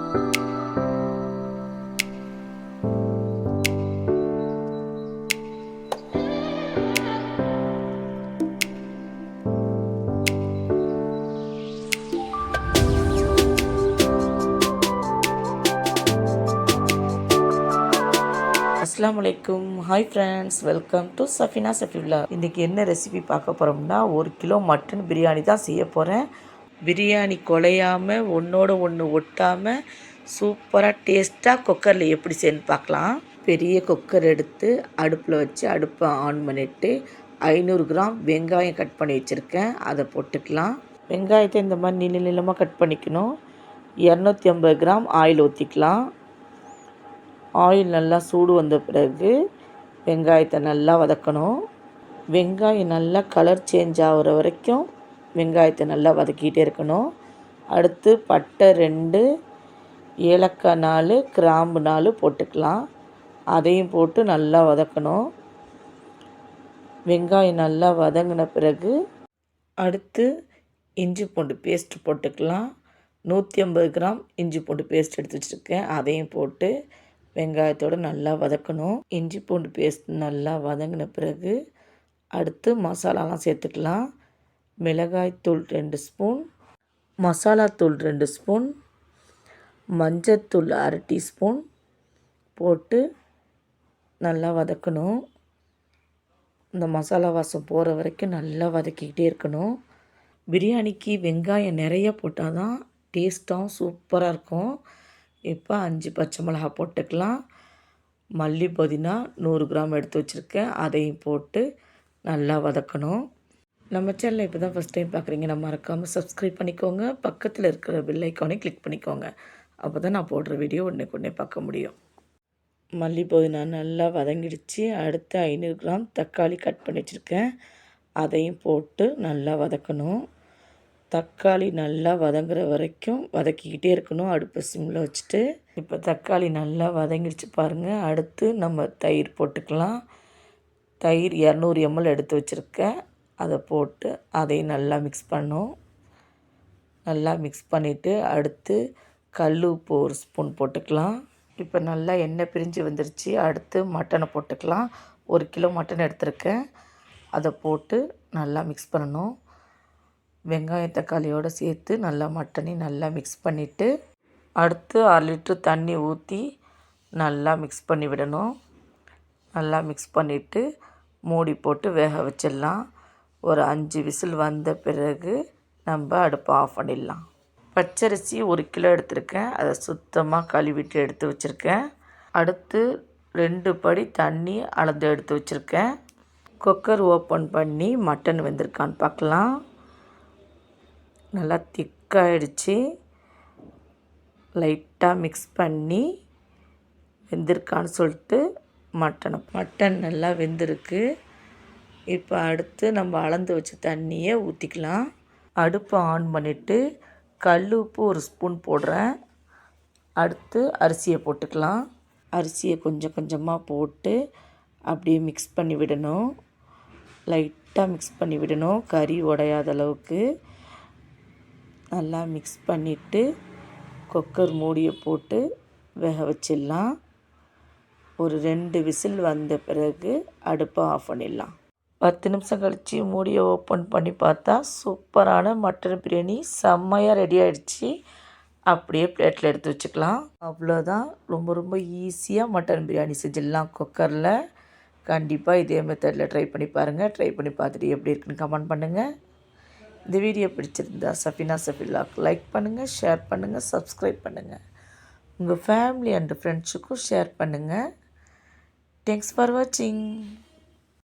அஸ்ஸலாமு அலைக்கும். Hi friends, welcome to Safina சஃபிவ்லா. இன்றைக்கி என்ன ரெசிபி பார்க்க போகிறோம்னா, 1 கிலோ மட்டன் பிரியாணி தான் செய்ய போகிறேன். பிரியாணி குலையாமல் ஒன்றோட ஒன்று ஒட்டாமல் சூப்பராக டேஸ்ட்டாக குக்கரில் எப்படி செய்யணும்னு பார்க்கலாம். பெரிய குக்கர் எடுத்து அடுப்பில் வச்சு அடுப்பை ஆன் பண்ணிவிட்டு 500 கிராம் வெங்காயம் கட் பண்ணி வச்சுருக்கேன், அதை போட்டுக்கலாம். வெங்காயத்தை இந்த மாதிரி நீள நீளமாக கட் பண்ணிக்கணும். 250 கிராம் ஆயில் ஊற்றிக்கலாம். ஆயில் நல்லா சூடு வந்த பிறகு வெங்காயத்தை நல்லா வதக்கணும். வெங்காயம் நல்லா கலர் சேஞ்ச் ஆகிற வரைக்கும் வெங்காயத்தை நல்லா வதக்கிட்டே இருக்கணும். அடுத்து பட்டை 2, ஏலக்காய் 4, கிராம்பு 4 போட்டுக்கலாம். அதையும் போட்டு நல்லா வதக்கணும். வெங்காயம் நல்லா வதங்கின பிறகு அடுத்து இஞ்சி பூண்டு பேஸ்ட் போட்டுக்கலாம். 150 கிராம் இஞ்சி பூண்டு பேஸ்ட் எடுத்து வச்சுருக்கேன், அதையும் போட்டு வெங்காயத்தோடு நல்லா வதக்கணும். இஞ்சி பூண்டு பேஸ்ட் நல்லா வதங்கின பிறகு அடுத்து மசாலாலாம் சேர்த்துக்கலாம். மிளகாய்த்தூள் 2 ஸ்பூன், மசாலாத்தூள் 2 ஸ்பூன், மஞ்சத்தூள் 1/2 டீஸ்பூன் போட்டு நல்லா வதக்கணும். இந்த மசாலா வாசம் போகிற வரைக்கும் நல்லா வதக்கிக்கிட்டே இருக்கணும். பிரியாணிக்கு வெங்காயம் நிறைய போட்டால் தான் டேஸ்ட்டாகவும் சூப்பராக இருக்கும். இப்போ 5 பச்சை மிளகா போட்டுக்கலாம். மல்லி புதினா 100 கிராம் எடுத்து வச்சுருக்கேன், அதையும் போட்டு நல்லா வதக்கணும். நம்ம சேனலை இப்போ தான் ஃபஸ்ட் டைம் பார்க்குறீங்கன்னா மறக்காமல் சப்ஸ்கிரைப் பண்ணிக்கோங்க. பக்கத்தில் இருக்கிற பெல் ஐக்கானை கிளிக் பண்ணிக்கோங்க. அப்போ தான் நான் போடுற வீடியோ உடனே பார்க்க முடியும். மல்லி புதினா நல்லா வதங்கிடுச்சு. அடுத்து 500 கிராம் தக்காளி கட் பண்ணி வச்சுருக்கேன், அதையும் போட்டு நல்லா வதக்கணும். தக்காளி நல்லா வதங்குற வரைக்கும் வதக்கிக்கிட்டே இருக்கணும், அடுப்பு சிம்மில் வச்சுட்டு. இப்போ தக்காளி நல்லா வதங்கிடுச்சு பாருங்கள். அடுத்து நம்ம தயிர் போட்டுக்கலாம். தயிர் 200 ml எடுத்து வச்சுருக்கேன், அதை போட்டு அதையும் நல்லா மிக்ஸ் பண்ணணும். நல்லா மிக்ஸ் பண்ணிவிட்டு அடுத்து கல் உப்பு 1 ஸ்பூன் போட்டுக்கலாம். இப்போ நல்லா எண்ணெய் பிரிஞ்சு வந்துருச்சு. அடுத்து மட்டனை போட்டுக்கலாம். 1 கிலோ மட்டன் எடுத்துருக்கேன், அதை போட்டு நல்லா மிக்ஸ் பண்ணணும். வெங்காயம் தக்காளியோடு சேர்த்து நல்லா மட்டனையும் நல்லா மிக்ஸ் பண்ணிவிட்டு அடுத்து 1/2 லிட்ரு தண்ணி ஊற்றி நல்லா மிக்ஸ் பண்ணி விடணும். நல்லா மிக்ஸ் பண்ணிவிட்டு மூடி போட்டு வேக வச்சிடலாம். ஒரு 5 விசில் வந்த பிறகு நம்ம அடுப்பை ஆஃப் பண்ணிடலாம். பச்சரிசி 1 கிலோ எடுத்திருக்கேன், அதை சுத்தமாக கழுவிட்டு எடுத்து வச்சுருக்கேன். அடுத்து 2 படி தண்ணி அளந்து எடுத்து வச்சுருக்கேன். குக்கர் ஓப்பன் பண்ணி மட்டன் வெந்திருக்கான்னு பார்க்கலாம். நல்லா திக்காகிடுச்சு. லைட்டாக மிக்ஸ் பண்ணி வெந்திருக்கான்னு சொல்லிட்டு மட்டன் நல்லா வெந்திருக்கு. இப்போ அடுத்து நம்ம அளந்து வச்ச தண்ணியை ஊற்றிக்கலாம். அடுப்பை ஆன் பண்ணிவிட்டு கல் உப்பு 1 ஸ்பூன் போடுறேன். அடுத்து அரிசியை போட்டுக்கலாம். அரிசியை கொஞ்சம் கொஞ்சமாக போட்டு அப்படியே மிக்ஸ் பண்ணி விடணும். லைட்டாக மிக்ஸ் பண்ணி விடணும், கறி உடையாத அளவுக்கு. நல்லா மிக்ஸ் பண்ணிவிட்டு குக்கர் மூடியை போட்டு வேக வச்சிடலாம். ஒரு 2 விசில் வந்த பிறகு அடுப்பை ஆஃப் பண்ணிடலாம். 10 நிமிஷம் கழித்து மூடியை ஓப்பன் பண்ணி பார்த்தா சூப்பரான மட்டன் பிரியாணி செம்மையாக ரெடி ஆகிடுச்சு. அப்படியே பிளேட்டில் எடுத்து வச்சுக்கலாம். அவ்வளோதான், ரொம்ப ஈஸியாக மட்டன் பிரியாணி செஞ்சிடலாம் குக்கரில். கண்டிப்பாக இதே மெத்தடில் ட்ரை பண்ணி பாருங்கள். ட்ரை பண்ணி பார்த்துட்டு எப்படி இருக்குன்னு கமெண்ட் பண்ணுங்கள். இந்த வீடியோ பிடிச்சிருந்தா சஃபினா சஃபிலாக்கு லைக் பண்ணுங்கள், ஷேர் பண்ணுங்கள், சப்ஸ்கிரைப் பண்ணுங்கள். உங்கள் ஃபேமிலி அண்ட் ஃப்ரெண்ட்ஸுக்கும் ஷேர் பண்ணுங்கள். தேங்க்ஸ் ஃபார் வாட்சிங்.